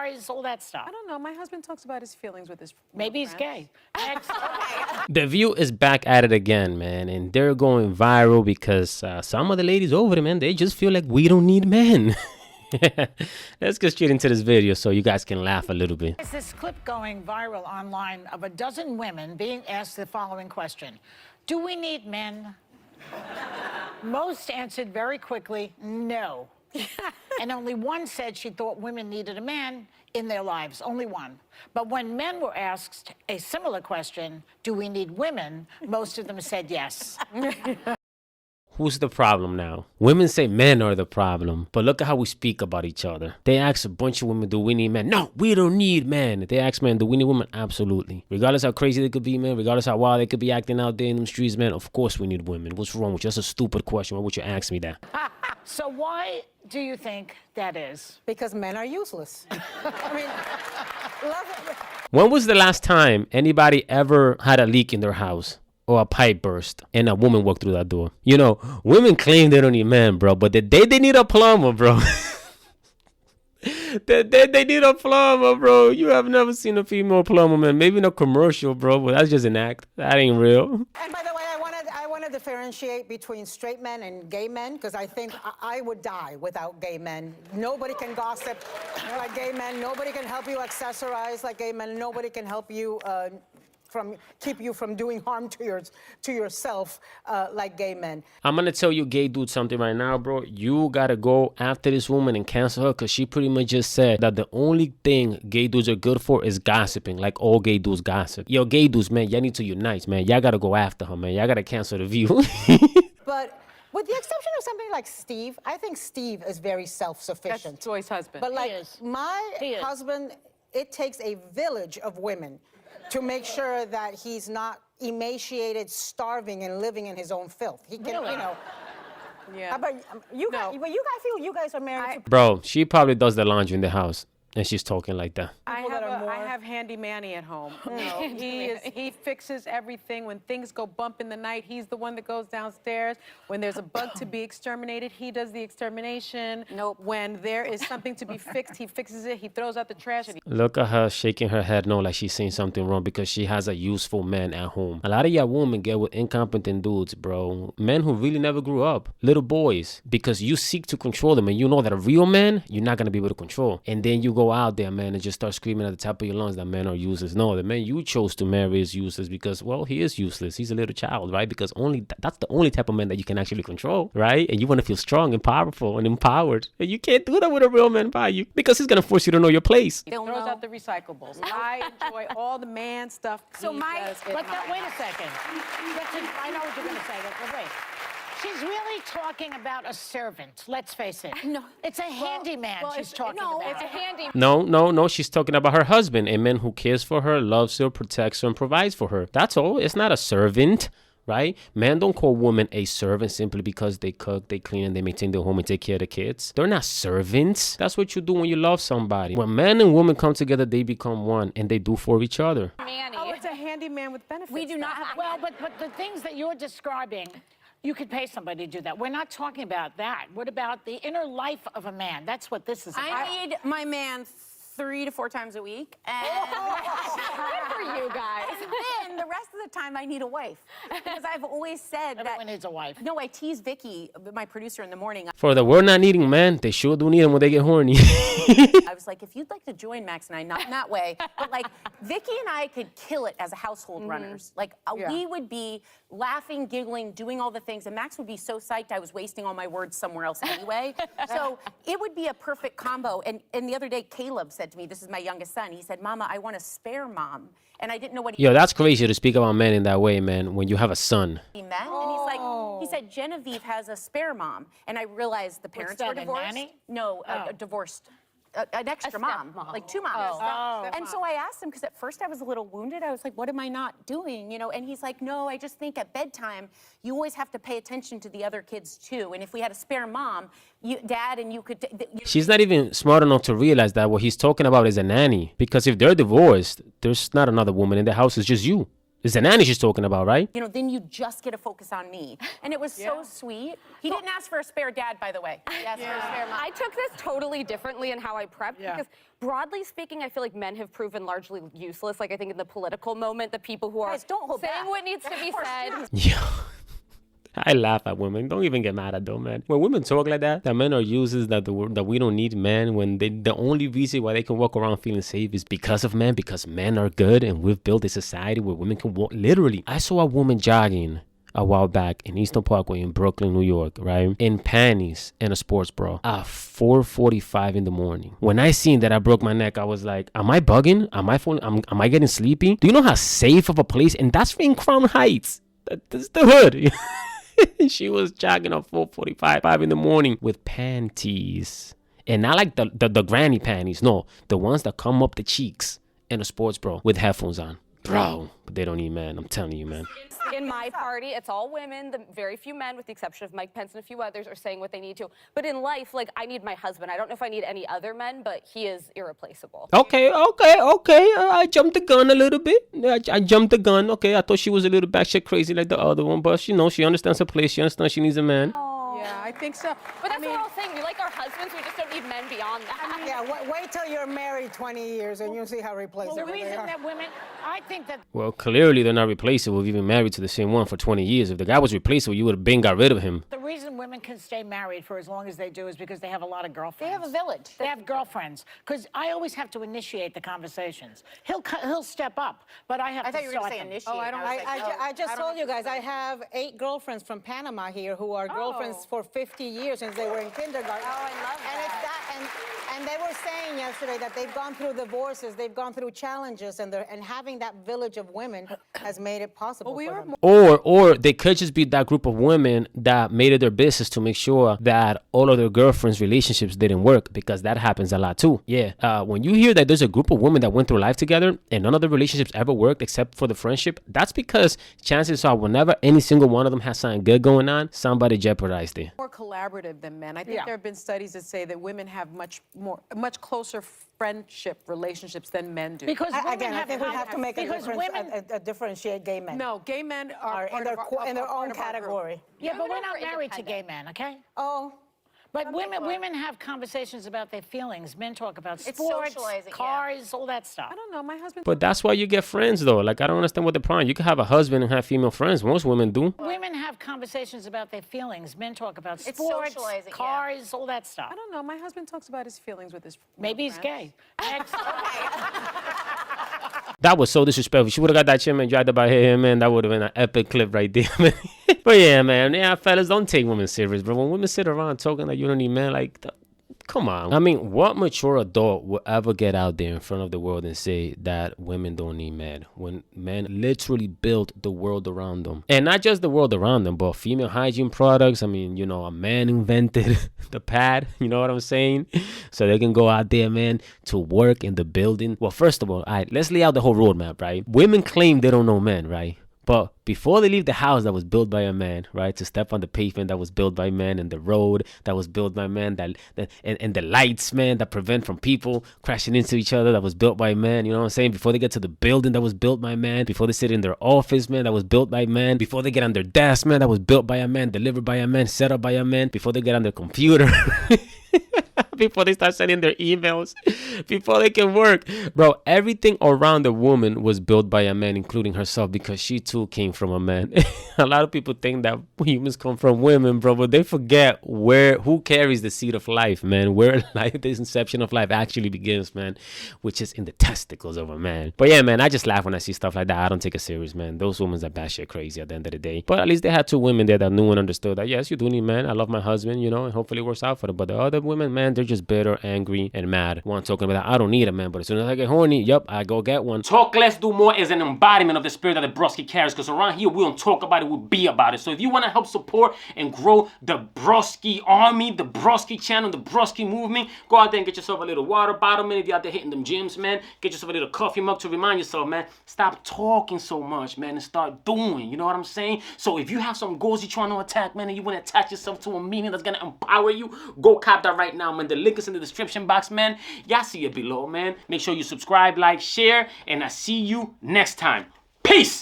bars, all that stuff. I don't know. My husband talks about his feelings with his Maybe he's friends. gay. Next. The View is back at it again, man, and they're going viral because some of the ladies over there, man, they just feel like we don't need men. Let's get straight into this video so you guys can laugh a little bit. There's this clip going viral online of a dozen women being asked the following question: do we need men? Most answered very quickly, no. And only one said she thought women needed a man in their lives, only one. But when men were asked a similar question, do we need women, most of them said yes. Who's the problem now? Women say men are the problem, but look at how we speak about each other. They ask a bunch of women, do we need men? No, we don't need men. They ask men, do we need women? Absolutely. Regardless how crazy they could be, man, regardless how wild they could be acting out there in the streets, man, of course we need women. What's wrong with you? That's a stupid question. Why would you ask me that? So why do you think that is? Because men are useless. I mean, love it. When was the last time anybody ever had a leak in their house? Or a pipe burst and a woman walked through that door? You know, women claim they don't need men, bro, but the day they need a plumber, bro. The day they need a plumber, bro. You have never seen a female plumber, man. Maybe in a commercial, bro, but that's just an act. That ain't real. And by the way, I want to differentiate between straight men and gay men, because I think I would die without gay men. Nobody can gossip like gay men. Nobody can help you accessorize like gay men. Nobody can help you keep you from doing harm to yourself like gay men. I'm gonna tell you gay dude something right now, bro. You gotta go after this woman and cancel her, because she pretty much just said that the only thing gay dudes are good for is gossiping, like all gay dudes gossip. Yo, gay dudes, man, y'all need to unite, man. Y'all gotta go after her, man. Y'all gotta cancel the View. But with the exception of somebody like Steve, I think Steve is very self-sufficient. That's Joy's husband. But like is. my husband, it takes a village of women to make sure that he's not emaciated, starving, and living in his own filth. He can, you know. Yeah. But you guys, but you guys feel you guys are married to Bro, she probably does the laundry in the house. And she's talking like that. I that are more- have Handy Manny at home. You know, he fixes everything. When things go bump in the night, he's the one that goes downstairs. When there's a bug to be exterminated, he does the extermination. Nope. When there is something to be fixed, he fixes it. He throws out the trash. And Look at her shaking her head no, like she's saying something wrong because she has a useful man at home. A lot of y'all women get with incompetent dudes, bro. Men who really never grew up. Little boys. Because you seek to control them and you know that a real man, you're not going to be able to control. And then you go out there, man, and just start screaming at the top of your lungs that men are useless. No, the man you chose to marry is useless because, well, he is useless. He's a little child, right? Because that's the only type of man that you can actually control, right? And you want to feel strong and powerful and empowered. And you can't do that with a real man by you because he's going to force you to know your place. he throws out the recyclables. I enjoy all the man stuff. So he my, does but at that, my wait a second. I know what you're going to say, but wait. She's really talking about a servant, let's face it. No. It's a handyman she's talking no, about. it's a handy. No, she's talking about her husband, a man who cares for her, loves her, protects her, and provides for her. That's all. It's not a servant, right? Men don't call women a servant simply because they cook, they clean, and they maintain their home and take care of the kids. They're not servants. That's what you do when you love somebody. When men and women come together, they become one, and they do for each other. Manny. Oh, it's a handyman with benefits. We do not have. Well, but the things that you're describing, you could pay somebody to do that. We're not talking about that. What about the inner life of a man? That's what this is about. I need my man 3 to 4 times a week. And good for you guys. And then the rest of the time I need a wife. Because I've always said Everyone that. needs a wife. No, I tease Vicky, my producer, in the morning. For the word not needing men, they sure do need them when they get horny. I was like, if you'd like to join Max and I, not in that way, but like Vicky and I could kill it as a household runners. Like we would be laughing, giggling, doing all the things, and Max would be so psyched I was wasting all my words somewhere else anyway. So it would be a perfect combo. And the other day, Caleb said to me, this is my youngest son, he said, Mama, I want a spare mom. And I didn't know what Yo, that's crazy to speak about men in that way, man, when you have a son. he meant. And he's like, he said, Genevieve has a spare mom. And I realized the parents that, were a divorced. nanny? No, divorced. An extra mom, like 2 moms. And so I asked him, because at first I was a little wounded. I was like, what am I not doing? You know, and he's like, no, I just think at bedtime, you always have to pay attention to the other kids too. And if we had a spare mom, dad and you could... She's not even smart enough to realize that what he's talking about is a nanny. Because if they're divorced, there's not another woman in the house. It's just you. It's the nanny she's talking about, right? You know, then you just get to focus on me. And it was so sweet. He didn't ask for a spare dad, by the way. He asked for a spare mom. I took this totally differently in how I prepped because broadly speaking, I feel like men have proven largely useless. Like I think in the political moment, the people who are Guys, don't hold saying back. what needs to be said. Yeah. I laugh at women. Don't even get mad at them, man. When women talk like that men are useless, that we don't need men, when the only reason why they can walk around feeling safe is because of men, because men are good, and we've built a society where women can walk. Literally, I saw a woman jogging a while back in Eastern Parkway in Brooklyn, New York, right? In panties and a sports bra at 4:45 in the morning. When I seen that, I broke my neck. I was like, am I bugging? Am I getting sleepy? Do you know how safe of a place? And that's in Crown Heights. That's the hood. She was jogging at 4:45 in the morning with panties. And not like the granny panties. No, the ones that come up the cheeks and a sports bra with headphones on. Bro, but they don't need men. I'm telling you, man. In my party, it's all women. The very few men, with the exception of Mike Pence and a few others, are saying what they need to. But in life, like, I need my husband. I don't know if I need any other men, but he is irreplaceable. Okay. I jumped the gun a little bit. I jumped the gun. Okay, I thought she was a little batshit crazy like the other one, but she understands her place. She understands she needs a man. Yeah, I think so. But that's what we're all saying. We like our husbands. We just don't need men beyond that. Yeah, wait till you're married 20 years and you'll see how Well, replaceable the they reason are. that women, I think that Well, clearly they're not replaceable. If you've been married to the same one for 20 years. If the guy was replaceable, you would have been got rid of him. the reason women can stay married for as long as they do is because they have a lot of girlfriends. They have a village. They have girlfriends. Because I always have to initiate the conversations. He'll step up, but I have I to thought you were going start to say them. initiate. Oh, I don't- was like, oh, I just I don't told you have guys, I have 8 girlfriends from Panama here who are girlfriends for 50 years since they were in kindergarten. Oh, I love And it's that, and they were saying yesterday that they've gone through divorces, they've gone through challenges, and having that village of women has made it possible we for are them. Or they could just be that group of women that made it their business to make sure that all of their girlfriends' relationships didn't work, because that happens a lot too. Yeah. When you hear that there's a group of women that went through life together and none of the relationships ever worked except for the friendship, that's because chances are whenever any single one of them has something good going on, somebody jeopardized it. More collaborative than men. I think Yeah. there have been studies that say that women have much closer friendship relationships than men do. Because women Again, I think we have to make a because difference, women, differentiate gay men. No, gay men are In their own category. yeah, but we're Women not are married to independent. gay men, okay? Oh, But women have conversations about their feelings. Men talk about It's sports, socializing, yeah. cars, all that stuff. I don't know. My husband. But that's why you get friends though. Like, I don't understand what the problem. You can have a husband and have female friends. Most women do. Women have conversations about their feelings. Men talk about It's sports, socializing, yeah. cars, all that stuff. I don't know. My husband talks about his feelings with his. Maybe he's friends. gay. Next. That was so disrespectful. She would have got that chick, man, dragged up by hair, man. That would have been an epic clip right there, man. But yeah, man. Yeah, fellas, don't take women serious, bro. When women sit around talking like you don't need men, like, come on. I mean, what mature adult will ever get out there in front of the world and say that women don't need men when men literally built the world around them? And not just the world around them, but female hygiene products. I mean, you know, a man invented the pad, you know what I'm saying? So they can go out there, man, to work in the building. Well, first of all, all right, let's lay out the whole roadmap, right? Women claim they don't know men, right? But before they leave the house that was built by a man, right, to step on the pavement that was built by men, and the road that was built by men, and the lights, man, that prevent from people crashing into each other, that was built by men, you know what I'm saying? Before they get to the building that was built by man, before they sit in their office, man, that was built by man, before they get on their desk, man, that was built by a man, delivered by a man, set up by a man, before they get on their computer. Before they start sending their emails, before they can work. Bro, everything around the woman was built by a man, including herself, because she too came from a man. A lot of people think that humans come from women, bro, but they forget who carries the seed of life, man, where life, the inception of life actually begins, man, which is in the testicles of a man. But yeah, man, I just laugh when I see stuff like that. I don't take it serious, man. Those women are batshit crazy at the end of the day. But at least they had 2 women there that knew and understood that, yes, you do need men. I love my husband, you know, and hopefully it works out for them. But the other women, man, they're just bitter, angry, and mad. One talking about, I don't need a man, but as soon as I get horny, yep, I go get one. Talk less, do more is an embodiment of the spirit that the Broskee carries, because around here, we don't talk about it, we be about it. So if you want to help support and grow the Broskee army, the Broskee channel, the Broskee movement, go out there and get yourself a little water bottle, man. If you're out there hitting them gyms, man, get yourself a little coffee mug to remind yourself, man, stop talking so much, man, and start doing, you know what I'm saying? So if you have some goals you're trying to attack, man, and you want to attach yourself to a meeting that's going to empower you, go cop that right now, man. The link is in the description box, man. Y'all see it below, man. Make sure you subscribe, like, share, and I see you next time. Peace!